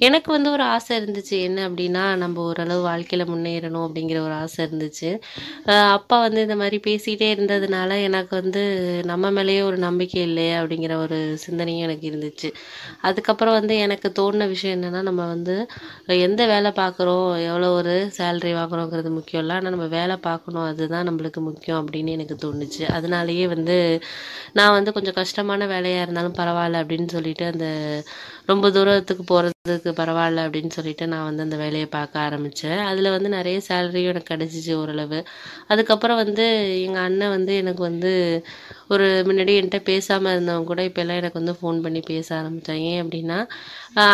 எனக்கு வந்து ஒரு ஆசை இருந்துச்சு. என்ன அப்படின்னா, நம்ம ஓரளவு வாழ்க்கையில முன்னேறணும் அப்படிங்கிற ஒரு ஆசை இருந்துச்சு. அப்பா வந்து இந்த மாரி பேசிட்டே இருந்ததுனால, எனக்கு வந்து நம்ம மேலேயே ஒரு நம்பிக்கை இல்லையே அப்படிங்கிற ஒரு சிந்தனையும் எனக்கு இருந்துச்சு. அதுக்கப்புறம் வந்து எனக்கு தோணுன விஷயம் என்னன்னா, நம்ம வந்து எந்த வேலை பார்க்குறோம், எவ்வளோ ஒரு சேலரி வாங்குறோங்கிறது முக்கியம் இல்ல. ஆனா நம்ம வேலை பார்க்கணும். அதுதான் நம்மளுக்கு முக்கியம் அப்படின்னு எனக்கு தோணுச்சு. அதனாலேயே வந்து நான் வந்து கொஞ்சம் கஷ்டமான வேலையா இருந்தாலும் பரவாயில்ல அப்படின்னு சொல்லிட்டு, அந்த ரொம்ப தூரத்துக்கு போறதுக்கு பரவாயில்ல அப்படின்னு சொல்லிட்டு நான் வந்து அந்த வேலைய பார்க்க ஆரம்பிச்சேன். அதில வந்து நெறைய சேலரியும் எனக்கு கிடைச்சிச்சு ஓரளவு. அதுக்கப்புறம் வந்து எங்க அண்ணன் வந்து எனக்கு வந்து ஒரு முன்னாடி என்ட்ட பேசாம இருந்தவன் கூட இப்பல்லாம் எனக்கு வந்து ஃபோன் பண்ணி பேச ஆரம்பிச்சான். ஏன் அப்படின்னா,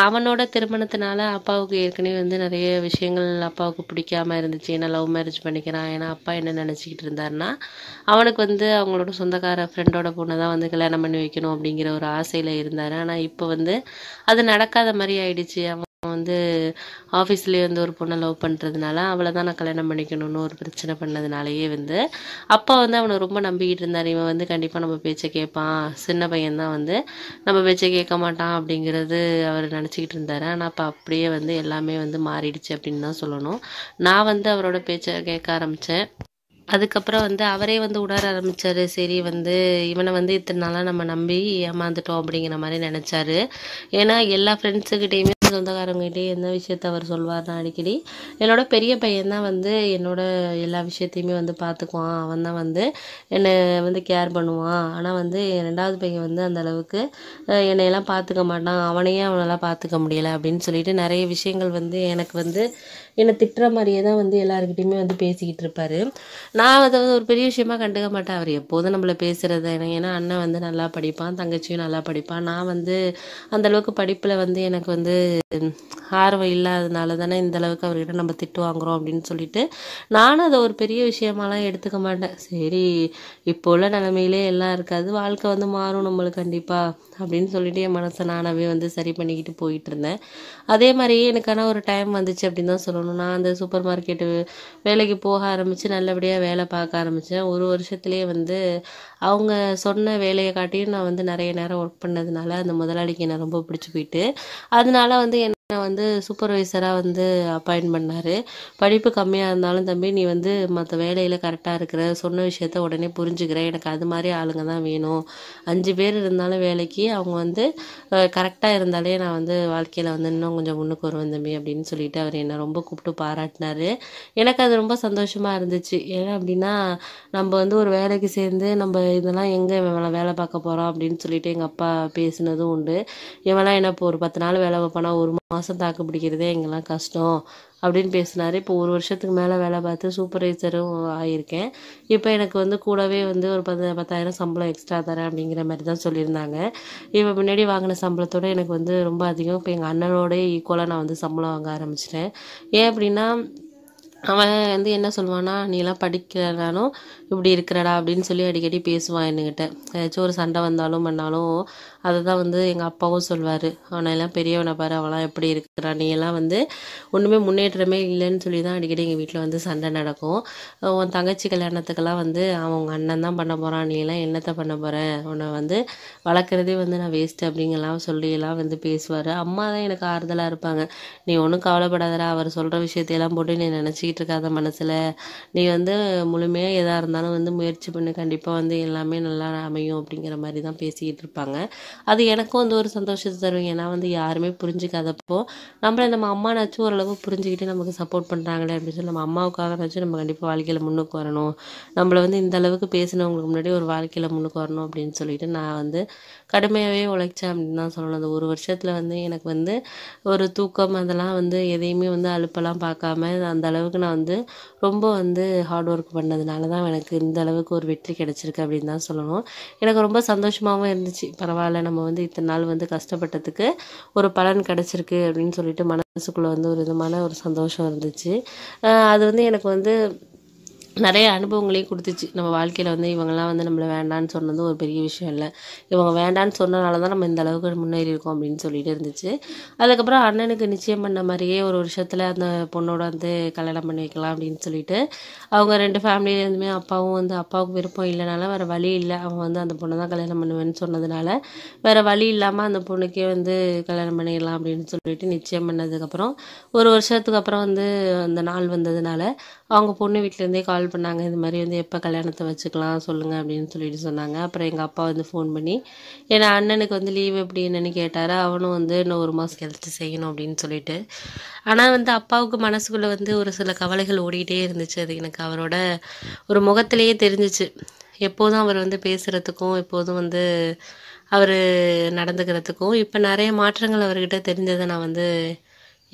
அவனோட திருமணத்தினால அப்பாவுக்கு ஏற்கனவே வந்து நெறைய விஷயங்கள் அப்பாவுக்கு பிடிக்காம இருந்துச்சு. ஏன்னா லவ் மேரேஜ் பண்ணிக்கிறான். ஏன்னா அப்பா என்ன நெனச்சுக்கிட்டு இருந்தாருன்னா, அவனுக்கு வந்து அவங்களோட சொந்தக்கார ஃப்ரெண்டோட பொண்ண தான் வந்து கல்யாணம் பண்ணி வைக்கணும் அப்படிங்கிற ஒரு ஆசையில இருந்தாரு. ஆனா இப்ப வந்து அது நடக்காத மாரி ஆயிடுச்சு. அவன் வந்து ஆஃபீஸ்லயே வந்து ஒரு பொண்ண லவ் பண்றதுனால, அவள தான் நான் கல்யாணம் பண்ணிக்கணும்னு ஒரு பிரச்சனை பண்ணதுனாலயே வந்து, அப்பா வந்து அவன ரொம்ப நம்பிக்கிட்டு இருந்தாரு. இவன் வந்து கண்டிப்பா நம்ம பேச்ச கேட்பான். சின்ன பையன் தான் வந்து நம்ம பேச்ச கேட்க மாட்டான் அப்படிங்கிறது அவரு நெனச்சுக்கிட்டு இருந்தாரு. ஆனா அப்ப அப்படியே வந்து எல்லாமே வந்து மாறிடுச்சு அப்படின்னு தான் சொல்லணும். நான் வந்து அவரோட பேச்ச கேட்க ஆரம்பிச்சேன். அதுக்கப்புறம் வந்து அவரே வந்து உணர ஆரம்பிச்சாரு. சரி வந்து இவன வந்து இத்தன நாளா நம்ம நம்பி ஏமாந்துட்டோம் அப்படிங்கிற மாரி நெனச்சாரு. ஏன்னா எல்லா ஃப்ரெண்ட்ஸுகிட்டயுமே சொந்தக்காரங்ககிட்டயும் என்ன விஷயத்த அவர் சொல்வார்னா அடிக்கடி, என்னோட பெரிய பையன் தான் வந்து என்னோட எல்லா விஷயத்தையுமே வந்து பார்த்துக்குவான். அவன் தான் வந்து என்ன வந்து கேர் பண்ணுவான். ஆனா வந்து என் 2வது பையன் வந்து அந்த அளவுக்கு என்னையெல்லாம் பார்த்துக்க மாட்டான். அவனையே அவனால பார்த்துக்க முடியல அப்படின்னு சொல்லிட்டு நெறைய விஷயங்கள் வந்து எனக்கு வந்து என்ன திட்டுற மாரியே தான் வந்து எல்லார்கிட்டயுமே வந்து பேசிக்கிட்டு இருப்பாரு. நான் அத வந்து ஒரு பெரிய விஷயமா கண்டுக்க மாட்டேன். அவரு எப்போதும் நம்மள பேசுறது தானே. ஏன்னா அண்ணன் வந்து நல்லா படிப்பான், தங்கச்சியும் நல்லா படிப்பா. நான் வந்து அந்த அளவுக்கு படிப்புல வந்து எனக்கு வந்து ஆர்வம் இல்லாதனால தானே இந்த அளவுக்கு அவர்கிட்ட நம்ம திட்டு வாங்குறோம் அப்படின்னு சொல்லிட்டு, நானும் அத ஒரு பெரிய விஷயமாலாம் எடுத்துக்க மாட்டேன். சரி இப்போ உள்ள நிலைமையிலே எல்லாம் இருக்காது. வாழ்க்கை வந்து மாறும் நம்மளுக்கு கண்டிப்பா அப்படின்னு சொல்லிட்டு என் மனச நானாவே வந்து சரி பண்ணிக்கிட்டு போயிட்டுருந்தேன். அதே மாரியே எனக்கு ஆனா ஒரு டைம் வந்துச்சு அப்படின்னு தான் சொல்லணும். நான் அந்த சூப்பர் மார்க்கெட்டு வேலைக்கு போக ஆரம்பிச்சு நல்லபடியா வேலை பார்க்க ஆரம்பிச்சேன். 1 வருஷத்திலேயே வந்து அவங்க சொன்ன வேலைய காட்டியும் நான் வந்து நெறைய நேரம் ஒர்க் பண்ணதுனால, அந்த முதலாளிக்கு என்ன ரொம்ப பிடிச்சு போயிட்டு, அதனால வந்து என்ன வந்து சூப்பர்வைசரா வந்து அப்பாயிண்ட் பண்ணாரு. படிப்பு கம்மியா இருந்தாலும் தம்பி நீ வந்து மத்த வேலையில கரெக்ட்டா இருக்கிற, சொன்ன விஷயத்த உடனே புரிஞ்சுக்கிற, எனக்கு அது மாரி ஆளுங்க தான் வேணும். 5 பேர் இருந்தாலும் வேலைக்கு அவங்க வந்து கரெக்ட்டா இருந்தாலே நான் வந்து வாழ்க்கையில வந்து இன்னும் கொஞ்சம் முன்னுக்கு வருவேன் தம்பி அப்படின்னு சொல்லிட்டு அவர் என்ன ரொம்ப கூப்பிட்டு பாராட்டினாரு. எனக்கு அது ரொம்ப சந்தோஷமா இருந்துச்சு. ஏன் அப்படின்னா, நம்ம வந்து ஒரு வேலைக்கு சேர்ந்து நம்ம இதெல்லாம் எங்க இவன் வேலை பார்க்க போறான் அப்படின்னு சொல்லிட்டு எங்க அப்பா பேசினதும் உண்டு. இவன்லாம் என்ன இப்போ ஒரு 10 நாள் வேலை பார்ப்பானா, 1 மாசம் தாக்கு பிடிக்கிறதே எங்கெல்லாம் கஷ்டம் அப்படின்னு பேசினாரு. இப்போ 1 வருஷத்துக்கு மேல வேலை பார்த்து சூப்பர்வைசரும் ஆயிருக்கேன். இப்போ எனக்கு வந்து கூடவே வந்து ஒரு 10,000 சம்பளம் எக்ஸ்ட்ரா தரேன் அப்படிங்கிற மாரி தான் சொல்லியிருந்தாங்க. இப்போ முன்னாடி வாங்கின சம்பளத்தோட எனக்கு வந்து ரொம்ப அதிகம். இப்போ எங்க அண்ணனோடயே ஈக்குவலா நான் வந்து சம்பளம் வாங்க ஆரம்பிச்சுட்டேன். ஏன் அப்படின்னா அவன் வந்து என்ன சொல்லுவான்னா, "நீலாம் படிக்கலனாலும் இப்படி இருக்கிறடா" அப்படின்னு சொல்லி அடிக்கடி பேசுவான் என்கிட்ட. ஏதாச்சும் ஒரு சண்டை வந்தாலும் பண்ணாலும், அததான் வந்து எங்க அப்பாவும் சொல்வாரு. "அவனையெல்லாம் பெரியவன பாரு, அவன்லாம் எப்படி இருக்கிறான். நீயெல்லாம் வந்து ஒண்ணுமே முன்னேற்றமே இல்லைன்னு" சொல்லி தான் அடிக்கடி எங்க வீட்ல வந்து சண்டை நடக்கும். "உன் தங்கச்சி கல்யாணத்துக்கெல்லாம் வந்து அவன் உங்க அண்ணன் தான் பண்ண போறான். நீலாம் என்னத்த பண்ண போற? உன்னை வந்து வளர்க்குறதே வந்து நான் வேஸ்ட்டு" அப்படிங்கலாம் சொல்லிலாம் வந்து பேசுவாரு. அம்மா தான் எனக்கு ஆறுதலா இருப்பாங்க. "நீ ஒண்ணும் கவலைப்படாதடா. அவர் சொல்ற விஷயத்தையெல்லாம் போட்டு நீ நினைச்சுக்கிட்டு இருக்காத மனசுல. நீ வந்து முழுமையா எதா இருந்தாலும் வந்து முயற்சி பண்ணு. கண்டிப்பா வந்து எல்லாமே நல்லா அமையும்" அப்படிங்கிற மாரி தான் பேசிக்கிட்டு இருப்பாங்க. அது எனக்கும் வந்து ஒரு சந்தோஷத்த தரும். ஏன்னா வந்து யாருமே புரிஞ்சுக்காதப்போ, நம்ம அம்மானாச்சும் ஓரளவு புரிஞ்சுக்கிட்டு நமக்கு சப்போர்ட் பண்றாங்களே அப்படின்னு சொல்லி நம்ம அம்மாவுக்காகனாச்சும் நம்ம கண்டிப்பா வாழ்க்கையில முன்னுக்கு வரணும். நம்மள வந்து இந்த அளவுக்கு பேசினவங்களுக்கு முன்னாடி ஒரு வாழ்க்கையில முன்னுக்கு வரணும் அப்படின்னு சொல்லிட்டு நான் வந்து கடுமையாவே உழைச்சேன் அப்படின்னு தான் சொல்லணும். அந்த 1 வருஷத்துல வந்து எனக்கு வந்து ஒரு தூக்கம் அதெல்லாம் வந்து எதையுமே வந்து அலுப்பெல்லாம் பார்க்காம அந்த அளவுக்கு நான் வந்து ரொம்ப வந்து ஹார்ட் ஒர்க் பண்ணதுனால தான் எனக்கு இந்த அளவுக்கு ஒரு வெற்றி கிடைச்சிருக்கு அப்படின்னு தான் சொல்லணும். எனக்கு ரொம்ப சந்தோஷமாவும் இருந்துச்சு. பரவாயில்ல நம்ம வந்து இத்தனை நாள் வந்து கஷ்டப்பட்டதுக்கு ஒரு பலன் கிடைச்சிருக்கு அப்படின்னு சொல்லிட்டு மனசுக்குள்ள வந்து ஒரு விதமான ஒரு சந்தோஷம் இருந்துச்சு. அது வந்து எனக்கு வந்து நிறைய அனுபவங்களையும் கொடுத்துச்சு. நம்ம வாழ்க்கையில் வந்து இவங்கெல்லாம் வந்து நம்மளை வேண்டான்னு சொன்னது ஒரு பெரிய விஷயம் இல்லை, இவங்க வேண்டான்னு சொன்னனால தான் நம்ம இந்த அளவுக்கு முன்னேறி இருக்கோம் அப்படின்னு சொல்லிட்டு இருந்துச்சு. அதுக்கப்புறம் அண்ணனுக்கு நிச்சயம் பண்ண மாதிரியே ஒரு வருஷத்தில் அந்த பொண்ணோட வந்து கல்யாணம் பண்ணி வைக்கலாம் அப்படின்னு சொல்லிட்டு அவங்க 2 ஃபேமிலியிலேருந்துமே அப்பாவும் வந்து அப்பாவுக்கு விருப்பம் இல்லைனால வேறு வழி இல்லை, அவங்க வந்து அந்த பொண்ணை தான் கல்யாணம் பண்ணுவேன்னு சொன்னதுனால வேறு வழி இல்லாமல் அந்த பொண்ணுக்கே வந்து கல்யாணம் பண்ணிடலாம் அப்படின்னு சொல்லிட்டு நிச்சயம் பண்ணதுக்கப்புறம் ஒரு வருஷத்துக்கு அப்புறம் வந்து அந்த நாள் வந்ததுனால அவங்க பொண்ணு வீட்டிலேருந்தே கால் பண்ணாங்க. இது மாதிரி வந்து எப்போ கல்யாணத்தை வச்சுக்கலாம் சொல்லுங்கள் அப்படின்னு சொல்லிட்டு சொன்னாங்க. அப்புறம் எங்கள் அப்பா வந்து ஃபோன் பண்ணி ஏன்னா அண்ணனுக்கு வந்து லீவ் எப்படி என்னன்னு கேட்டார். அவனும் வந்து இன்னும் 1 மாதம் கழிச்சு செய்யணும் அப்படின்னு சொல்லிட்டு. ஆனால் வந்து அப்பாவுக்கு மனசுக்குள்ளே வந்து ஒரு சில கவலைகள் ஓடிக்கிட்டே இருந்துச்சு. அது எனக்கு அவரோட ஒரு முகத்திலேயே தெரிஞ்சிச்சு. எப்போதும் அவர் வந்து பேசுகிறதுக்கும் எப்போதும் வந்து அவர் நடந்துக்கிறதுக்கும் இப்போ நிறைய மாற்றங்கள் அவர்கிட்ட தெரிஞ்சதை நான் வந்து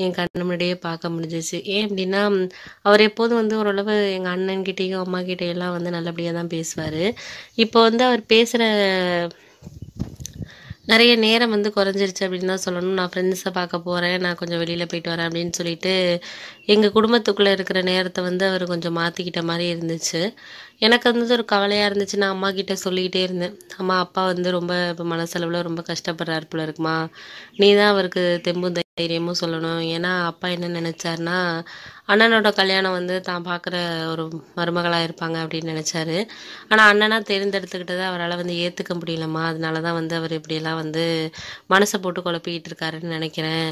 என் கண்ணு முன்னாடியே பார்க்க முடிஞ்சிச்சு. ஏன் அப்படின்னா அவர் எப்போதும் வந்து ஓரளவு எங்கள் அண்ணன்கிட்டேயும் அம்மாக்கிட்டேயெல்லாம் வந்து நல்லபடியாக தான் பேசுவார். இப்போ வந்து அவர் பேசுகிற நிறைய நேரம் வந்து குறைஞ்சிருச்சு அப்படின்னு தான் சொல்லணும். நான் ஃப்ரெண்ட்ஸை பார்க்க போகிறேன், நான் கொஞ்சம் வெளியில் போயிட்டு வரேன் அப்படின்னு சொல்லிட்டு எங்கள் குடும்பத்துக்குள்ளே இருக்கிற நேரத்தை வந்து அவர் கொஞ்சம் மாற்றிக்கிட்ட மாதிரி இருந்துச்சு. எனக்கு வந்து ஒரு கவலையாக இருந்துச்சு. நான் அம்மா கிட்ட சொல்லிக்கிட்டே இருந்தேன், அம்மா அப்பா வந்து ரொம்ப இப்போ மனசளவில் ரொம்ப கஷ்டப்படுறாரு போல இருக்குமா, நீ தான் அவருக்கு தெம்பும் தைரியமும் சொல்லணும். ஏன்னா அப்பா என்ன நினச்சாருன்னா அண்ணனோட கல்யாணம் வந்து தான் பார்க்குற ஒரு மருமகளாக இருப்பாங்க அப்படின்னு நினச்சாரு. ஆனால் அண்ணனாக தேர்ந்தெடுத்துக்கிட்டதை அவரால் வந்து ஏற்றுக்க முடியலம்மா, அதனால தான் வந்து அவர் இப்படியெல்லாம் வந்து மனசை போட்டு குழப்பிக்கிட்டு இருக்காருன்னு நினைக்கிறேன்.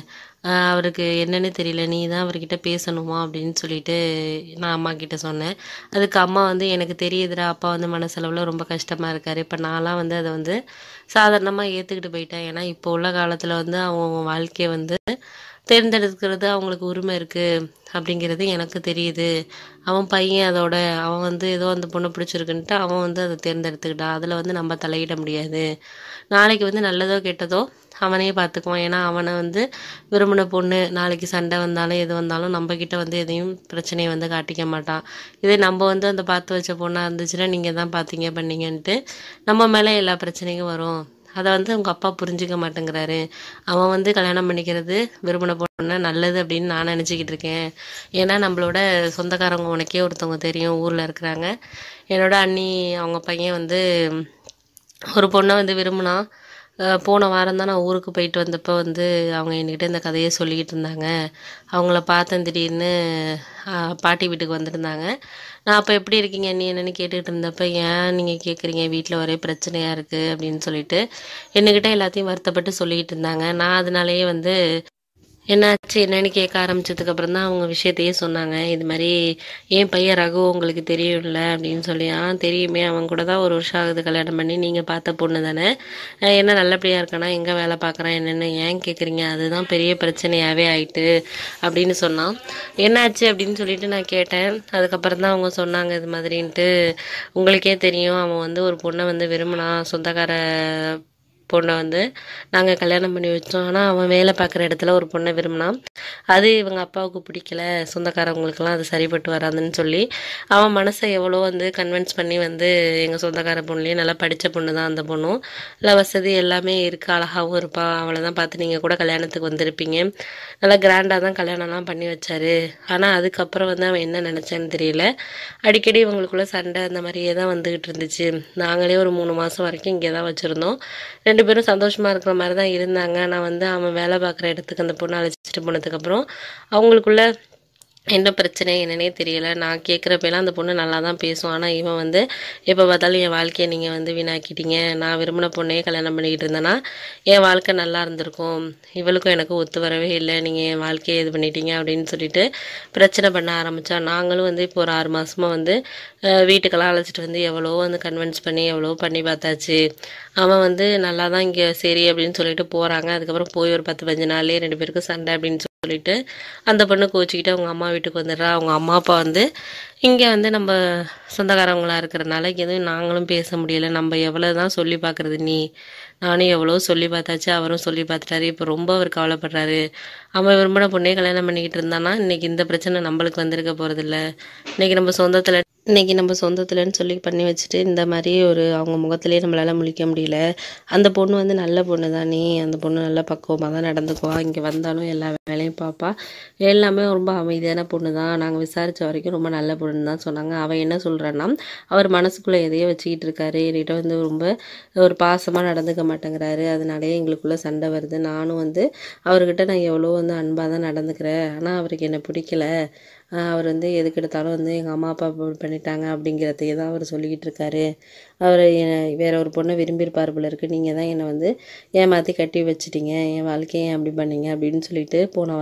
அவருக்கு என்னன்னு தெரியல, நீ தான் அவர்கிட்ட பேசணுமா அப்படின்னு சொல்லிட்டு நான் அம்மா கிட்ட சொன்னேன். அதுக்கு அம்மா வந்து எனக்கு தெரியுதுடா, அப்பா வந்து மனசளவில் ரொம்ப கஷ்டமாக இருக்காரு, இப்போ நான்லாம் வந்து அதை வந்து சாதாரணமாக ஏற்றுக்கிட்டு போயிட்டேன். ஏன்னா இப்போ உள்ள காலத்தில் வந்து அவங்க வாழ்க்கையை வந்து தேர்ந்தெடுக்கிறது அவங்களுக்கு உரிமை இருக்குது அப்படிங்கிறது எனக்கு தெரியுது. அவன் பையன் அதோட அவன் வந்து ஏதோ அந்த பொண்ணை பிடிச்சிருக்குன்ட்டு அவன் வந்து அதை தேர்ந்தெடுத்துக்கிட்டான், அதில் வந்து நம்ம தலையிட முடியாது. நாளைக்கு வந்து நல்லதோ கெட்டதோ அவனே பார்த்துக்குவான். ஏன்னா அவனை வந்து விரும்பின பொண்ணு நாளைக்கு சண்டை வந்தாலும் எது வந்தாலும் நம்மக்கிட்ட வந்து எதையும் பிரச்சனையை வந்து காட்டிக்க மாட்டான். இதே நம்ம வந்து அந்த பார்த்து வச்ச பொண்ணாக இருந்துச்சுன்னா நீங்கள் தான் பார்த்தீங்க பண்ணீங்கன்ட்டு நம்ம மேலே எல்லா பிரச்சனையும் வரும். அதை வந்து உங்கள் அப்பா புரிஞ்சிக்க மாட்டேங்கிறாரு. அவன் வந்து கல்யாணம் பண்ணிக்கிறது விரும்பின பொண்ணு நல்லது அப்படின்னு நான் நினச்சிக்கிட்டு இருக்கேன். ஏன்னா நம்மளோட சொந்தக்காரங்க உனக்கே ஒருத்தவங்க தெரியும் ஊரில் இருக்கிறாங்க. என்னோட அண்ணி அவங்க பையன் வந்து ஒரு பொண்ணை வந்து விரும்பினான். போன வாரம் தான் நான் ஊருக்கு போயிட்டு வந்தப்போ வந்து அவங்க என்கிட்ட இந்த கதையை சொல்லிக்கிட்டு இருந்தாங்க. அவங்கள பார்த்தேன் திடீர்னு பாட்டி வீட்டுக்கு வந்திருந்தாங்க. நான் அப்போ எப்படி இருக்கீங்க நீ என்னென்னு கேட்டுக்கிட்டு இருந்தப்போ, ஏன் நீங்கள் கேட்குறீங்க, வீட்டில் ஒரே பிரச்சனையாக இருக்குது அப்படின்னு சொல்லிட்டு என்கிட்ட எல்லாத்தையும் வருத்தப்பட்டு சொல்லிக்கிட்டு இருந்தாங்க. நான் அதனாலேயே வந்து என்னாச்சு என்னன்னு கேட்க ஆரம்பிச்சதுக்கப்புறம் தான் அவங்க விஷயத்தையே சொன்னாங்க. இது மாதிரி என் பையன் ரகு உங்களுக்கு தெரியும்ல அப்படின்னு சொல்லி. தெரியுமே, அவன் கூட தான் 1 வருஷம் ஆகுது கல்யாணம் பண்ணி, நீங்கள் பார்த்த பொண்ணு தானே, என்ன நல்லபடியாக இருக்கானா, எங்கே வேலை பார்க்குறான் என்னென்னு ஏன் கேட்குறீங்க, அதுதான் பெரிய பிரச்சனையாகவே ஆயிட்டு அப்படின்னு சொன்னான். என்னாச்சு அப்படின்னு சொல்லிட்டு நான் கேட்டேன். அதுக்கப்புறம் தான் அவங்க சொன்னாங்க இது மாதிரின்ட்டு, உங்களுக்கே தெரியும் அவன் வந்து ஒரு பொண்ணை வந்து விரும்பினான், சொந்தக்கார பொண்ணை வந்து நாங்கள் கல்யாணம் பண்ணி வச்சோம். ஆனால் அவன் வேலை பார்க்குற இடத்துல ஒரு பொண்ணை விரும்பினான், அது இவங்க அப்பாவுக்கு பிடிக்கல, சொந்தக்காரவங்களுக்கெல்லாம் அது சரிப்பட்டு வராதுன்னு சொல்லி அவன் மனசை எவ்வளோ வந்து கன்வின்ஸ் பண்ணி வந்து எங்கள் சொந்தக்கார பொண்ணுலேயே நல்லா படித்த பொண்ணு தான் அந்த பொண்ணும், நல்லா வசதி எல்லாமே இருக்குது, அழகாகவும் இருப்பாள், அவளை தான் பார்த்து நீங்கள் கூட கல்யாணத்துக்கு வந்திருப்பீங்க, நல்லா கிராண்டாக தான் கல்யாணம்லாம் பண்ணி வச்சாரு. ஆனால் அதுக்கப்புறம் வந்து அவன் என்ன நினச்சான்னு தெரியல, அடிக்கடி இவங்களுக்குள்ள சண்டை அந்த மாதிரியே தான் வந்துக்கிட்டு இருந்துச்சு. நாங்களே ஒரு 3 மாதம் வரைக்கும் இங்கே தான் வச்சுருந்தோம். 2 பேரும் சந்தோஷமாக இருக்கிற மாதிரி தான் இருந்தாங்க. நான் வந்து அவன் வேலை பார்க்குற இடத்துக்கு அந்த பொண்ணை அழைச்சிட்டு போனதுக்கப்புறம் அவங்களுக்குள்ள என்ன பிரச்சனை என்னன்னே தெரியல. நான் கேட்குறப்பெல்லாம் அந்த பொண்ணு நல்லா தான் பேசும். ஆனால் இவன் வந்து எப்போ பார்த்தாலும் என் வாழ்க்கையை நீங்கள் வந்து வீணாக்கிட்டீங்க, நான் விரும்பின பொண்ணையே கல்யாணம் பண்ணிக்கிட்டு இருந்தேன்னா என் வாழ்க்கை நல்லா இருந்திருக்கும், இவளுக்கும் எனக்கும் ஒத்து வரவே இல்லை, நீங்கள் என் வாழ்க்கையை இது பண்ணிட்டீங்க அப்படின்னு சொல்லிட்டு பிரச்சனை பண்ண ஆரம்பித்தா. நாங்களும் வந்து இப்போ ஒரு 6 மாதமாக வந்து வீட்டுக்கெல்லாம் அழைச்சிட்டு வந்து எவ்வளோ வந்து கன்வின்ஸ் பண்ணி எவ்வளோ பண்ணி பார்த்தாச்சு. அவன் வந்து நல்லா தான் இங்கே சரி அப்படின்னு சொல்லிட்டு போகிறாங்க. அதுக்கப்புறம் போய் ஒரு 10-15 நாள்லேயே 2 பேருக்கும் சண்டை அப்படின்னு சொல்லிட்டு அந்த பொண்ணு கோச்சிக்கிட்டு அவங்க அம்மா வீட்டுக்கு வந்துடுறா. அவங்க அம்மா அப்பா வந்து இங்கே வந்து நம்ம சொந்தக்காரவங்களாக இருக்கிறனால எதுவும் நாங்களும் பேச முடியலை. நம்ம எவ்வளோ தான் சொல்லி பார்க்குறது, நானும் எவ்வளோ சொல்லி பார்த்தாச்சு, அவரும் சொல்லி பார்த்துட்டாரு. இப்போ ரொம்ப அவர் கவலைப்படுறாரு. அவன் விரும்பின பொண்ணே கல்யாணம் பண்ணிக்கிட்டு இருந்தானா இன்றைக்கி இந்த பிரச்சனை நம்மளுக்கு வந்திருக்க போகிறதில்ல. இன்றைக்கி நம்ம சொந்தத்தில் இன்னைக்கு நம்ம சொந்தத்துலன்னு சொல்லி பண்ணி வச்சுட்டு, இந்த மாரி ஒரு அவங்க முகத்திலேயே நம்மளால முழிக்க முடியல. அந்த பொண்ணு வந்து நல்ல பொண்ணு தான் நீ, அந்த பொண்ணு நல்லா பக்குவமா தான் நடந்துக்குவா. இங்க வந்தாலும் எல்லா வேலையும் பாப்பா. எல்லாமே ரொம்ப அமைதியான பொண்ணு தான். நாங்க விசாரிச்ச வரைக்கும் ரொம்ப நல்ல பொண்ணுன்னு தான் சொன்னாங்க. அவன் என்ன சொல்றான்னா, அவர் மனசுக்குள்ள எதையோ வச்சுக்கிட்டு இருக்காரு. என்கிட்ட வந்து ரொம்ப ஒரு பாசமா நடந்துக்க மாட்டேங்கிறாரு. அதனாலயே எங்களுக்குள்ள சண்டை வருது. நானும் வந்து அவர்கிட்ட நான் எவ்வளோ வந்து அன்பா தான் நடந்துக்கிறேன். ஆனா அவருக்கு என்ன பிடிக்கல. அவர் வந்து எதுக்கெடுத்தாலும் வந்து எங்கள் அம்மா அப்பா இப்படி பண்ணிட்டாங்க அப்படிங்கிறதையே தான் அவர் சொல்லிக்கிட்டு இருக்காரு. அவர் வேற ஒரு பொண்ணை விரும்பியிருப்பார் போல இருக்கு. நீங்கள் தான் என்னை வந்து ஏமாற்றி கட்டி வச்சிட்டீங்க. என் வாழ்க்கையை ஏன் அப்படி பண்ணீங்க அப்படின்னு சொல்லிட்டு போன